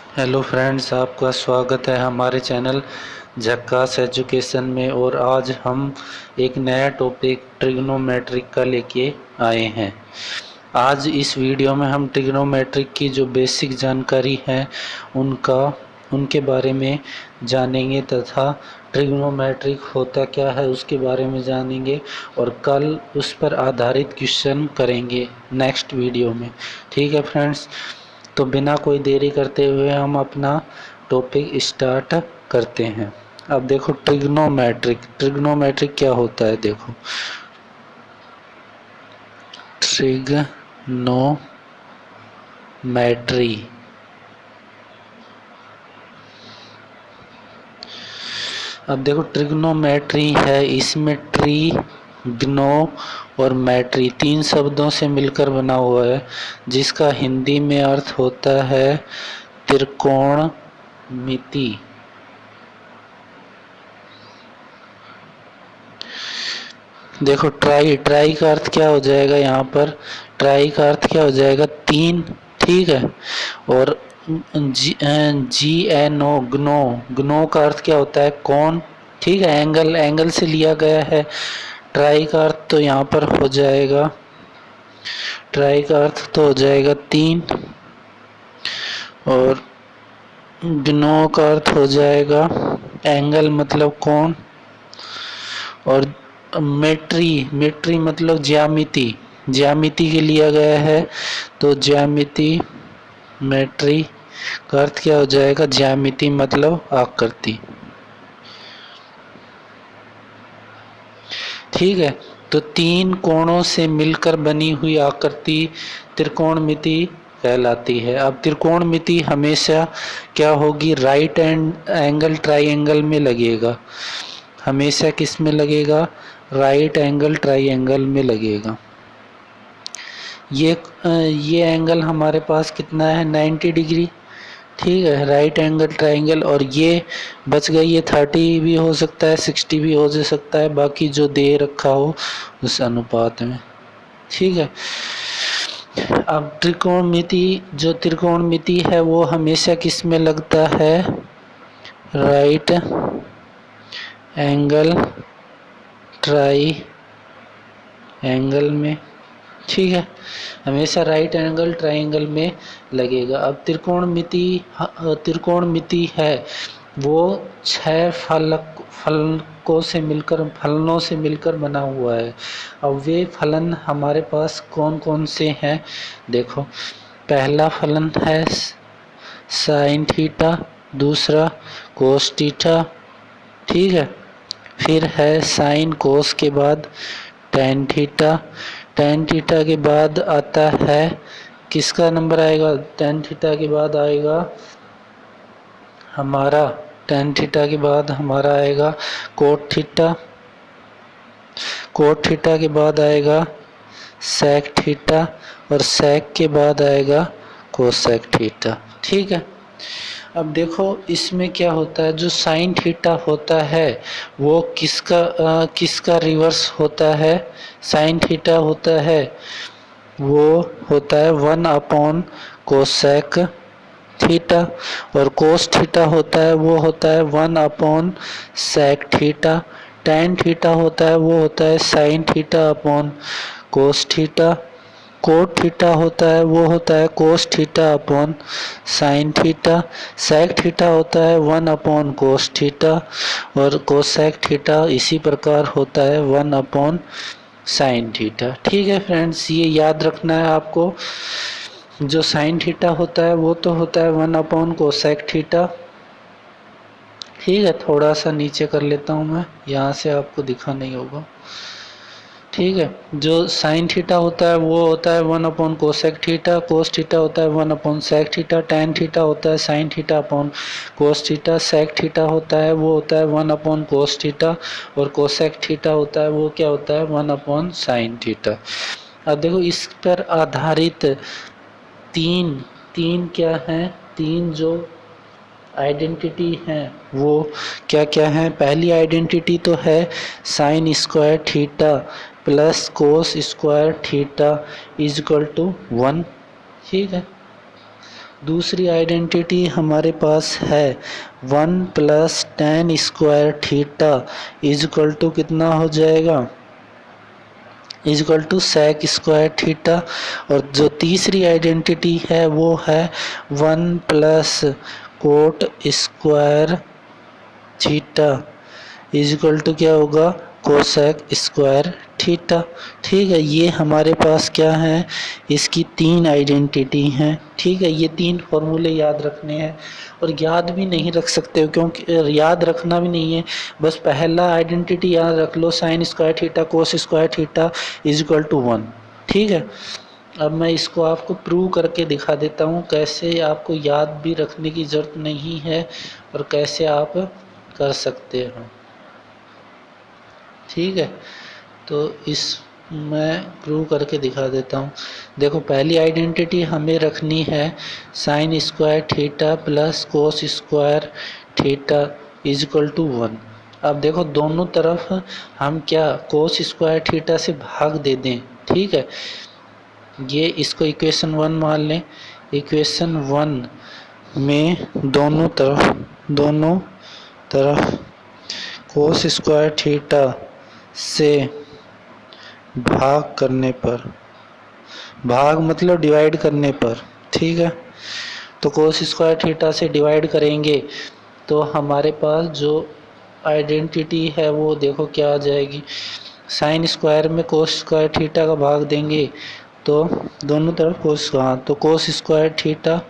Hello friends, आपका स्वागत है हमारे चैनल झक्कास एजुकेशन में। और आज हम एक नया टॉपिक ट्रिग्नोमेट्रिक का लेके आए हैं। आज इस वीडियो में हम ट्रिग्नोमेट्रिक की जो बेसिक जानकारी है उनके बारे में जानेंगे तथा ट्रिग्नोमेट्रिक होता क्या है उसके बारे में जानेंगे और कल उस पर आधारित क्वेश्चन करेंगे नेक्स्ट वीडियो में। ठीक है फ्रेंड्स, तो बिना कोई देरी करते हुए हम अपना टॉपिक स्टार्ट करते हैं। अब देखो ट्रिग्नोमेट्रिक क्या होता है। देखो ट्रिग्नोमेट्री अब देखो ट्रिग्नोमेट्री है, इसमें ट्री ग्नो और मैट्री 3 शब्दों से मिलकर बना हुआ है, जिसका हिंदी में अर्थ होता है त्रिकोणमिति। देखो ट्राई का अर्थ क्या हो जाएगा, यहाँ पर ट्राई का अर्थ क्या हो जाएगा 3। ठीक है, और GNO ग्नो का अर्थ क्या होता है कोण। ठीक है, एंगल से लिया गया है। ट्राई का अर्थ तो यहाँ पर हो जाएगा, ट्राई का अर्थ तो हो जाएगा 3 और ग्नो का अर्थ हो जाएगा एंगल मतलब कोण। और मेट्री मतलब ज्यामिति के लिया गया है, तो ज्यामिति मेट्री का अर्थ क्या हो जाएगा ज्यामिति मतलब आकृति। ठीक है, तो 3 कोणों से मिलकर बनी हुई आकृति त्रिकोणमिति कहलाती है। अब त्रिकोणमिति हमेशा क्या होगी, राइट एंगल ट्राइंगल में लगेगा। हमेशा किस में लगेगा, राइट एंगल ट्राइंगल में लगेगा। ये एंगल हमारे पास कितना है 90 डिग्री। ठीक है, राइट एंगल ट्राइंगल। और ये बच गई, ये 30 भी हो सकता है 60 भी हो सकता है, बाकी जो दे रखा हो उस अनुपात में। ठीक है, अब त्रिकोणमिति है वो हमेशा किस में लगता है, राइट एंगल ट्राई एंगल में। ठीक है, हमेशा राइट एंगल ट्राइंगल में लगेगा। अब त्रिकोणमिति है वो 6 फलनों से मिलकर बना हुआ है। अब वे फलन हमारे पास कौन कौन से हैं, देखो पहला फलन है साइन थीटा, दूसरा कोस थीटा। ठीक है, फिर है साइन कोस के बाद टेन थीटा, टेन थीटा के बाद आता है किसका नंबर आएगा, टेन थीटा के बाद आएगा हमारा, टेन थीटा के बाद हमारा आएगा कोट थीटा, कोट थीटा के बाद आएगा सेक थीटा और सेक के बाद आएगा कोसेक थीटा। ठीक है, अब देखो इसमें क्या होता है, जो साइन थीटा होता है वो किसका रिवर्स होता है, साइन थीटा होता है वो होता है 1 कोसेक थीटा, और कोस थीटा होता है वो होता है 1 सेक थीटा, टेन थीटा होता है वो होता है sine theta upon cos theta, cot theta होता है वो होता है cos theta upon sine theta, sec theta होता है 1 कोस थीटा और कोसेक थीटा इसी प्रकार होता है 1 साइन थीटा। ठीक है फ्रेंड्स, ये याद रखना है आपको, जो साइन थीटा होता है वो तो होता है 1 कोसेक थीटा। ठीक है, थोड़ा सा नीचे कर लेता हूँ मैं, यहाँ से आपको दिखा नहीं होगा। ठीक है, जो साइन थीटा होता है वो होता है 1 कोसेक थीटा, कोस थीटा होता है 1 सेक थीटा, टेन थीटा होता है sine theta upon cos theta, sec theta होता है वो होता है 1 कोस थीटा और कोसेक थीटा होता है वो क्या होता है 1 साइन थीटा। अब देखो इस पर आधारित तीन क्या हैं, 3 जो आइडेंटिटी हैं वो क्या क्या है। पहली आइडेंटिटी तो है sine square theta plus cos square theta is equal to 1। ठीक है, दूसरी आइडेंटिटी हमारे पास है 1 plus tan square theta is equal to कितना हो जाएगा, is equal to sec square theta. और जो तीसरी आइडेंटिटी है वो है 1 plus cot square theta is equal to क्या होगा, कोसेक स्क्वायर थीटा। ठीक है, ये हमारे पास क्या है, इसकी 3 आइडेंटिटी हैं। ठीक है, ये 3 फॉर्मूले याद रखने हैं और याद भी नहीं रख सकते हो क्योंकि याद रखना भी नहीं है, बस पहला आइडेंटिटी याद रख लो, sine square theta cos square theta is equal to 1। ठीक है, अब मैं इसको आपको प्रूव करके दिखा देता हूँ कैसे आपको याद भी रखने की ज़रूरत नहीं है और कैसे आप कर सकते हो। ठीक है, तो इस मैं प्रूव करके दिखा देता हूँ। देखो, पहली आइडेंटिटी हमें रखनी है sine square theta plus cos square theta is equal to 1। अब देखो, दोनों तरफ हम क्या कोस स्क्वायर थीटा से भाग दे दें। ठीक है, ये इसको इक्वेशन 1 मान लें। इक्वेशन 1 में दोनों तरफ कोस स्क्वायर थीटा से भाग करने पर, भाग मतलब डिवाइड करने पर, ठीक है, तो कोस स्क्वायर थीटा से डिवाइड करेंगे तो हमारे पास जो आइडेंटिटी है वो देखो क्या आ जाएगी, साइन स्क्वायर में कोस स्क्वायर थीटा का भाग देंगे तो दोनों तरफ कोस, तो कोस स्क्वायर थीटा।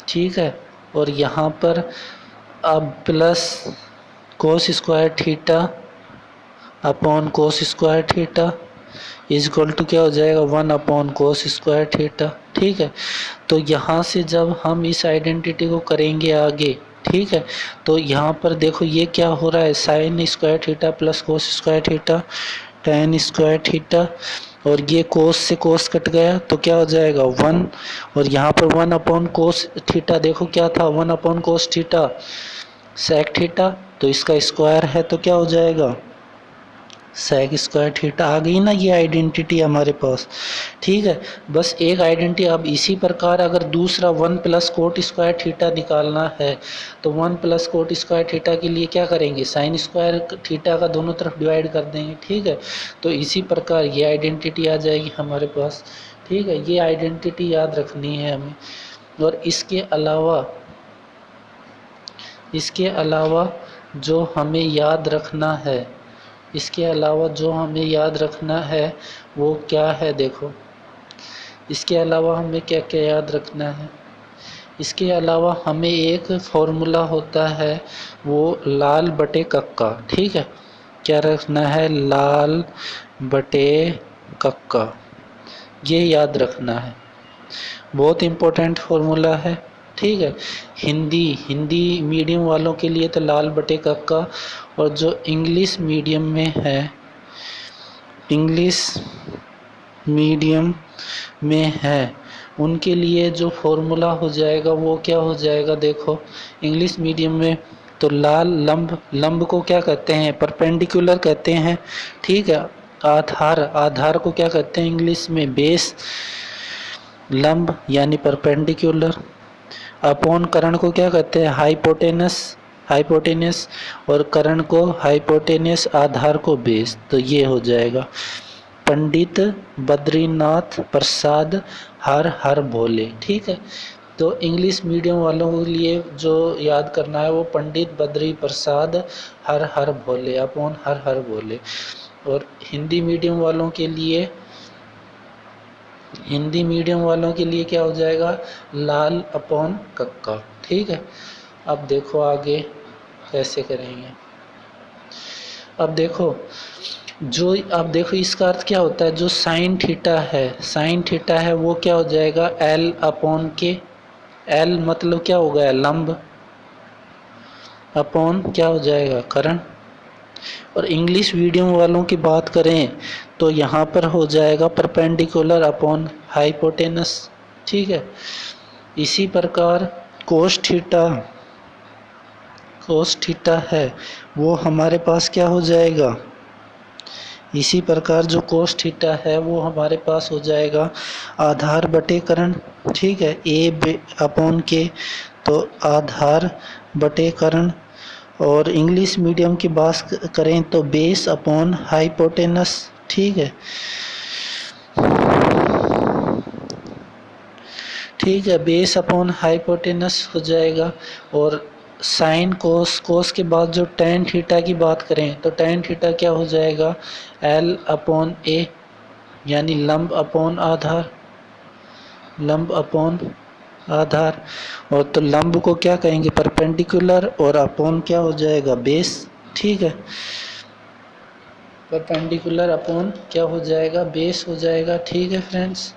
ठीक है, और यहाँ पर अब plus cos square theta upon cos square theta is equal to क्या हो जाएगा, 1 अपॉन कोस स्क्वायर थीटा। ठीक है, तो यहाँ से जब हम इस आइडेंटिटी को करेंगे आगे, ठीक है, तो यहाँ पर देखो ये क्या हो रहा है, sine square theta plus cos square theta tan square theta, और ये कोस से कोस कट गया तो क्या हो जाएगा 1, और यहाँ पर 1 अपॉन कोस थीटा, देखो क्या था 1 upon cos theta sec theta, तो इसका स्क्वायर है तो क्या हो जाएगा सेक स्क्वायर थीटा। आ गई ना ये आइडेंटिटी हमारे पास। ठीक है, बस एक आइडेंटिटी। अब इसी प्रकार अगर दूसरा 1 प्लस कोट स्क्वायर थीटा निकालना है तो 1 प्लस कोट स्क्वायर थीटा के लिए क्या करेंगे, साइन स्क्वायर थीटा का दोनों तरफ डिवाइड कर देंगे। ठीक है, तो इसी प्रकार ये आइडेंटिटी आ जाएगी हमारे पास। ठीक है, ये आइडेंटिटी याद रखनी है हमें। और इसके अलावा जो हमें याद रखना है, इसके अलावा जो हमें याद रखना है वो क्या है, देखो इसके अलावा हमें क्या क्या याद रखना है। इसके अलावा हमें एक फॉर्मूला होता है वो लाल बटे कक्का। ठीक है, क्या रखना है, लाल बटे कक्का, ये याद रखना है, बहुत इम्पोर्टेंट फॉर्मूला है। ठीक है, हिंदी मीडियम वालों के लिए तो लाल बटे कक्का, और जो इंग्लिश मीडियम में है, इंग्लिश मीडियम में है उनके लिए जो फॉर्मूला हो जाएगा वो क्या हो जाएगा, देखो इंग्लिश मीडियम में तो लाल लंब को क्या कहते हैं, परपेंडिकुलर कहते हैं। ठीक है, आधार को क्या कहते हैं इंग्लिश में, बेस, लंब यानी परपेंडिकुलर, अपॉन कर्ण को क्या कहते हैं, हाइपोटेनस, और कर्ण को हाइपोटेनस, आधार को बेस। तो ये हो जाएगा पंडित बद्रीनाथ प्रसाद हर हर भोले। ठीक है, तो इंग्लिश मीडियम वालों के लिए जो याद करना है वो पंडित बद्री प्रसाद हर हर भोले अपॉन हर हर भोले, और हिंदी मीडियम वालों के लिए क्या हो जाएगा, लाल अपॉन कक्का। ठीक है, अब देखो आगे कैसे करेंगे। अब देखो इसका अर्थ क्या होता है, जो साइन थीटा है वो क्या हो जाएगा, एल अपॉन के, एल मतलब क्या हो गया, लंब, अपॉन क्या हो जाएगा, कर्ण। और इंग्लिश मीडियम वालों की बात करें तो यहाँ पर हो जाएगा परपेंडिकुलर अपॉन हाइपोटेनस। ठीक है, इसी प्रकार कोस थीटा है वो हमारे पास क्या हो जाएगा, इसी प्रकार जो कोस थीटा है वो हमारे पास हो जाएगा आधार बटे करण, ठीक है, ए अपॉन के, तो आधार बटे करण। और इंग्लिश मीडियम की बात करें तो बेस अपॉन हाइपोटेनस, ठीक है, ठीक है, बेस अपॉन हाइपोटेनस हो जाएगा। और साइन कोस, कोस के बाद जो टेन थीटा की बात करें तो टेन थीटा क्या हो जाएगा, एल अपॉन ए, यानी लंब अपॉन आधार, लंब अपॉन आधार। और तो लंब को क्या कहेंगे, परपेंडिकुलर, और अपॉन क्या हो जाएगा, बेस, ठीक है, परपेंडिकुलर अपॉन क्या हो जाएगा, बेस हो जाएगा, ठीक है फ्रेंड्स,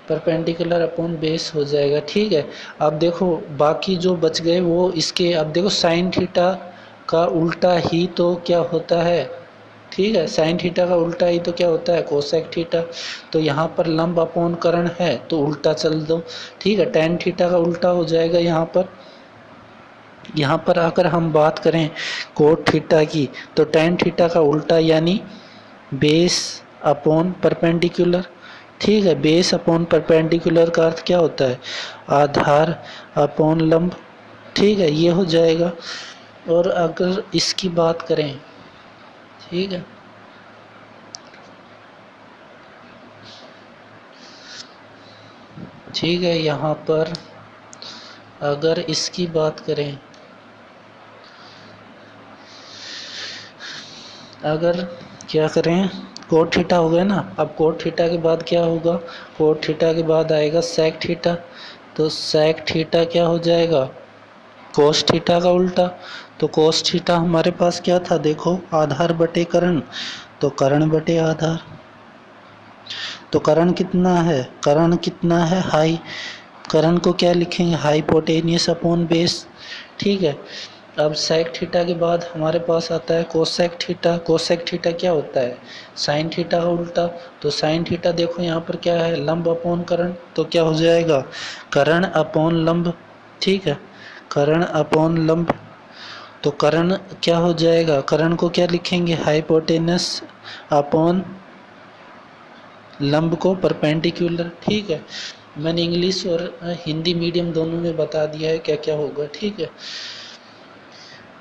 परपेंडिकुलर अपॉन बेस हो जाएगा, ठीक है। अब देखो बाकी जो बच गए वो इसके, अब देखो साइन थीटा का उल्टा ही तो क्या होता है, ठीक है, साइन थीटा का उल्टा ही तो क्या होता है, कोसेक थीटा। तो यहाँ पर लंब अपॉन करण है तो उल्टा चल दो, ठीक है, टेन थीटा का उल्टा हो जाएगा यहाँ पर। यहाँ पर अगर हम बात करें कोट थीटा की तो टेन थीटा का उल्टा यानी बेस अपॉन परपेंडिकुलर, ठीक है, बेस अपॉन परपेंडिकुलर का अर्थ क्या होता है, आधार अपॉन लंब, ठीक है, ये हो जाएगा। और अगर इसकी बात करें, ठीक है, ठीक है, यहाँ पर अगर इसकी बात करें, अगर क्या करें, कोट थीटा हो गया ना, अब कोट थीटा के बाद क्या होगा, कोट थीटा के बाद आएगा सेक थीटा, तो सेक थीटा क्या हो जाएगा, कोस थीटा का उल्टा। तो कोस थीटा हमारे पास क्या था, देखो आधार बटे करण, तो करण बटे आधार, तो करण कितना है, करण कितना है, हाई, करण को क्या लिखेंगे, हाइपोटेनियस अपॉन बेस, ठीक है। अब सेक थीटा के बाद हमारे पास आता है कोसेक थीटा, कोसेक थीटा क्या होता है, साइन थीटा का उल्टा। तो साइन थीटा देखो यहाँ पर क्या है, लंब अपॉन करण, तो क्या हो जाएगा, करण अपॉन लंब, ठीक है, करण अपॉन लंब। तो करण क्या हो जाएगा, करण को क्या लिखेंगे, हाइपोटेनस अपॉन लंब को परपेंडिकुलर, ठीक है। मैंने इंग्लिश और हिंदी मीडियम दोनों में बता दिया है क्या क्या होगा, ठीक है।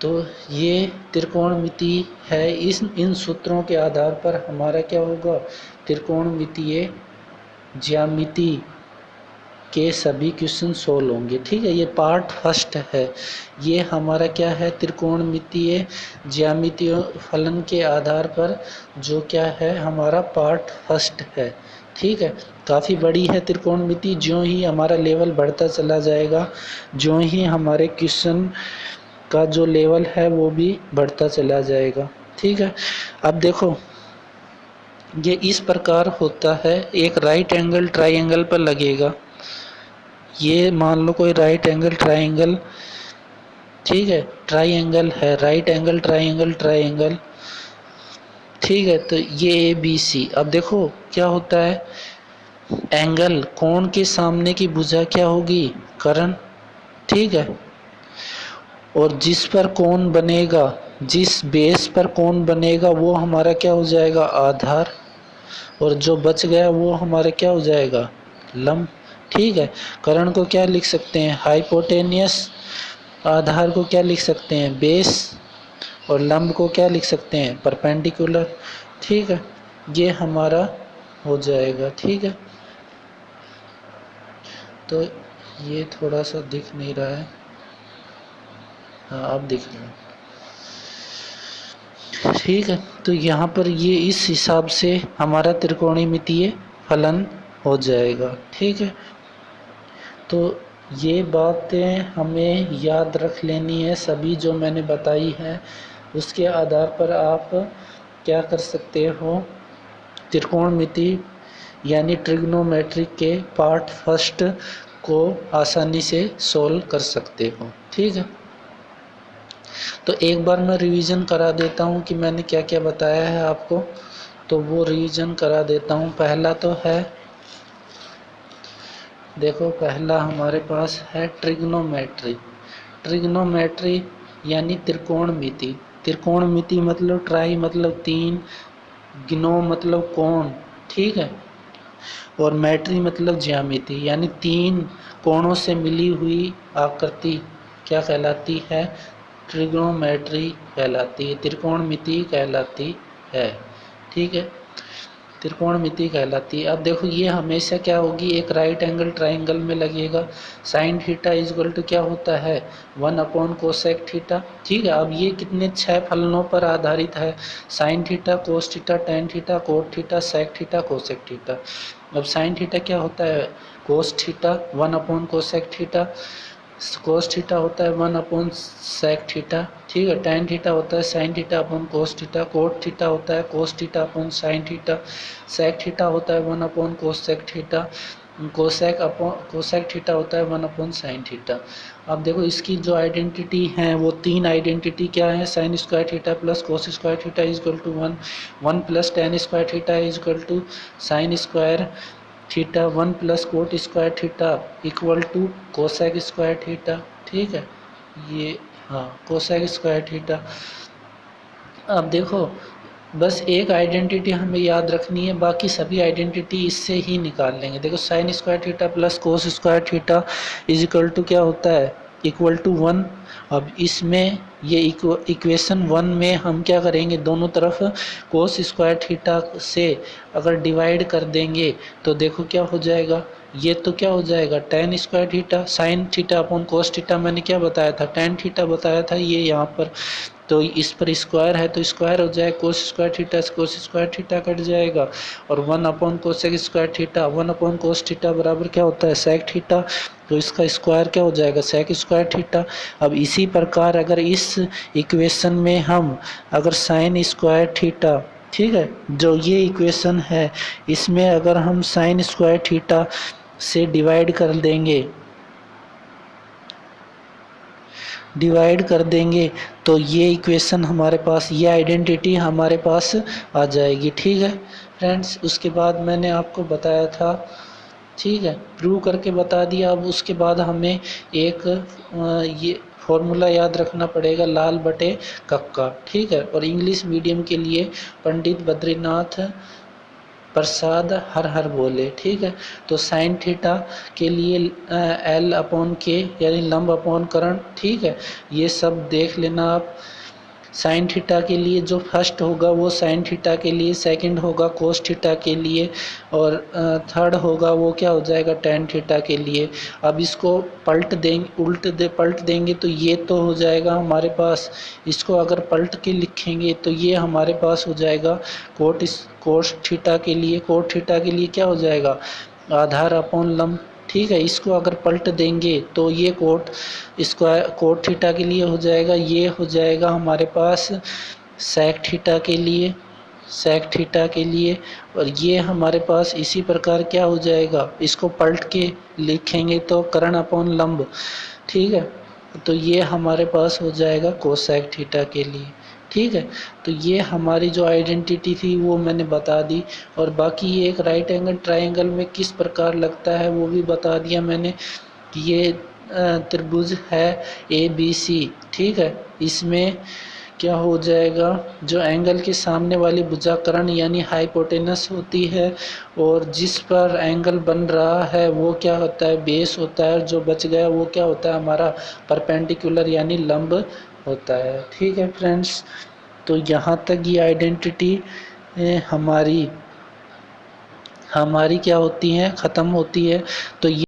तो ये त्रिकोणमिति है, इन सूत्रों के आधार पर हमारा क्या होगा, त्रिकोणमितीय ज्यामिति के सभी क्वेश्चन सोल्व होंगे, ठीक है। ये पार्ट फर्स्ट है, ये हमारा क्या है, त्रिकोणमितीय ज्यामितीय फलन के आधार पर जो क्या है हमारा पार्ट फर्स्ट है, ठीक है। काफ़ी बड़ी है त्रिकोणमिति, ज्यों ही हमारा लेवल बढ़ता चला जाएगा, ज्यों ही हमारे क्वेश्चन का जो लेवल है वो भी बढ़ता चला जाएगा, ठीक है। अब देखो ये इस प्रकार होता है, एक राइट एंगल ट्राइंगल पर लगेगा, ये मान लो कोई राइट एंगल ट्राइंगल, ठीक है, ट्राइंगल है, राइट एंगल ट्राइंगल, ट्राइंगल, ठीक है। तो ये ए बी सी, अब देखो क्या होता है, एंगल कोण के सामने की भुजा क्या होगी, करण, ठीक है। और जिस पर कोण बनेगा, जिस बेस पर कोण बनेगा वो हमारा क्या हो जाएगा, आधार, और जो बच गया वो हमारा क्या हो जाएगा, लंब, ठीक है। करण को क्या लिख सकते हैं, हाइपोटेनियस, आधार को क्या लिख सकते हैं, बेस, और लंब को क्या लिख सकते हैं, परपेंडिकुलर, ठीक है। ये हमारा हो जाएगा, ठीक है। तो ये थोड़ा सा दिख नहीं रहा है, हाँ अब दिख रहा है, ठीक है। तो यहाँ पर ये इस हिसाब से हमारा त्रिकोणमितीय फलन हो जाएगा, ठीक है। तो ये बातें हमें याद रख लेनी है, सभी जो मैंने बताई है उसके आधार पर आप क्या कर सकते हो, त्रिकोणमिति यानी ट्रिग्नोमेट्रिक के पार्ट फर्स्ट को आसानी से सोल्व कर सकते हो, ठीक है। तो एक बार मैं रिवीजन करा देता हूँ कि मैंने क्या क्या बताया है आपको, तो वो रिवीजन करा देता हूँ। पहला तो है, देखो पहला हमारे पास है ट्रिग्नोमेट्री, ट्रिग्नोमेट्री यानी त्रिकोणमिति, त्रिकोणमिति मतलब ट्राई मतलब तीन, गिनो मतलब कोण, ठीक है, और मैट्री मतलब ज्यामिति, यानी 3 कोणों से मिली हुई आकृति क्या कहलाती है? ट्रिग्नोमेट्री कहलाती है, त्रिकोणमिति कहलाती है, ठीक है, त्रिकोणमिति कहलाती है। अब देखो ये हमेशा क्या होगी, एक राइट एंगल ट्राइंगल में लगेगा। Sine theta is equal to क्या होता है? 1 कोसेक थीटा, ठीक है। अब ये कितने 6 फलनों पर आधारित है, sine theta, cos theta, tan theta, cot theta, sec theta, cosec theta. अब साइन थीटा क्या होता है? Cos theta 1 cosec theta, cos theta होता है 1 सेक थीटा, ठीक है। टेन थीटा होता है sine theta upon cos theta, cot theta होता है cos theta upon sine theta, sec theta होता है 1 कोसेक थीटा, कोसेक थीटा होता है 1 साइन थीटा। अब देखो इसकी जो आइडेंटिटी हैं वो 3 आइडेंटिटी क्या है? Sine square theta plus cos square theta is equal to 1, 1 plus tan square theta is equal to sine square theta, 1 plus cot square theta equal to cosec square theta, ठीक है। ये हाँ cosec square theta. अब देखो बस एक identity हमें याद रखनी है, बाकी सभी आइडेंटिटी इससे ही निकाल लेंगे। देखो sine square theta plus cos square theta is equal to क्या होता है? Equal to 1। अब इसमें ये इक्वेशन 1 में हम क्या करेंगे, दोनों तरफ कोस स्क्वायर थीटा से अगर डिवाइड कर देंगे तो देखो क्या हो जाएगा, ये तो क्या हो जाएगा ten square theta sine theta upon cos theta, मैंने क्या बताया था? टेन थीटा बताया था, ये यहाँ पर तो इस पर स्क्वायर है तो स्क्वायर हो जाए, कोस स्क्वायर थीटा से कोस स्क्वायर थीटा कट जाएगा, और 1 cosec square theta 1 cos theta बराबर क्या होता है? सेक थीटा, तो इसका स्क्वायर क्या हो जाएगा? Sec square theta. अब इसी प्रकार अगर इस इक्वेशन में हम अगर साइन स्क्वायर थीटा, ठीक है, जो ये इक्वेशन है इसमें अगर हम साइन स्क्वायर थीटा से डिवाइड कर देंगे तो ये इक्वेशन हमारे पास, ये आइडेंटिटी हमारे पास आ जाएगी, ठीक है फ्रेंड्स। उसके बाद मैंने आपको बताया था, ठीक है, प्रूव करके बता दिया। अब उसके बाद हमें एक ये फॉर्मूला याद रखना पड़ेगा, लाल बटे कक्का, ठीक है। और इंग्लिश मीडियम के लिए पंडित बद्रीनाथ प्रसाद हर हर बोले, ठीक है। तो साइन थीटा के लिए एल अपॉन के यानी लंब अपॉन करण, ठीक है, ये सब देख लेना आप। साइन थीटा के लिए जो फर्स्ट होगा वो साइन थीटा के लिए, सेकंड होगा कोस थीटा के लिए, और थर्ड होगा वो क्या हो जाएगा? टेन थीटा के लिए। अब इसको पलट देंगे तो ये तो हो जाएगा हमारे पास, इसको अगर पलट के लिखेंगे तो ये हमारे पास हो जाएगा कोस थीटा के लिए, कोट थीटा के लिए क्या हो जाएगा? आधार अपॉन लंब, ठीक है। इसको अगर पलट देंगे तो ये कोट थीटा के लिए हो जाएगा, ये हो जाएगा हमारे पास सेक थीटा के लिए, और ये हमारे पास इसी प्रकार क्या हो जाएगा? इसको पलट के लिखेंगे तो करण अपॉन लंब, ठीक है, तो ये हमारे पास हो जाएगा कोसेक थीटा के लिए, ठीक है। तो ये हमारी जो आइडेंटिटी थी वो मैंने बता दी, और बाकी ये एक राइट एंगल ट्रायंगल में किस प्रकार लगता है वो भी बता दिया मैंने कि ये त्रिभुज है ABC, ठीक है। इसमें क्या हो जाएगा, जो एंगल के सामने वाली भुजाकर्ण यानी हाइपोटेनस होती है, और जिस पर एंगल बन रहा है वो क्या होता है? बेस होता है, जो बच गया वो क्या होता है? हमारा परपेंडिकुलर यानी लंब होता है, ठीक है फ्रेंड्स। तो यहाँ तक ये आइडेंटिटी हमारी क्या होती है? ख़त्म होती है। तो ये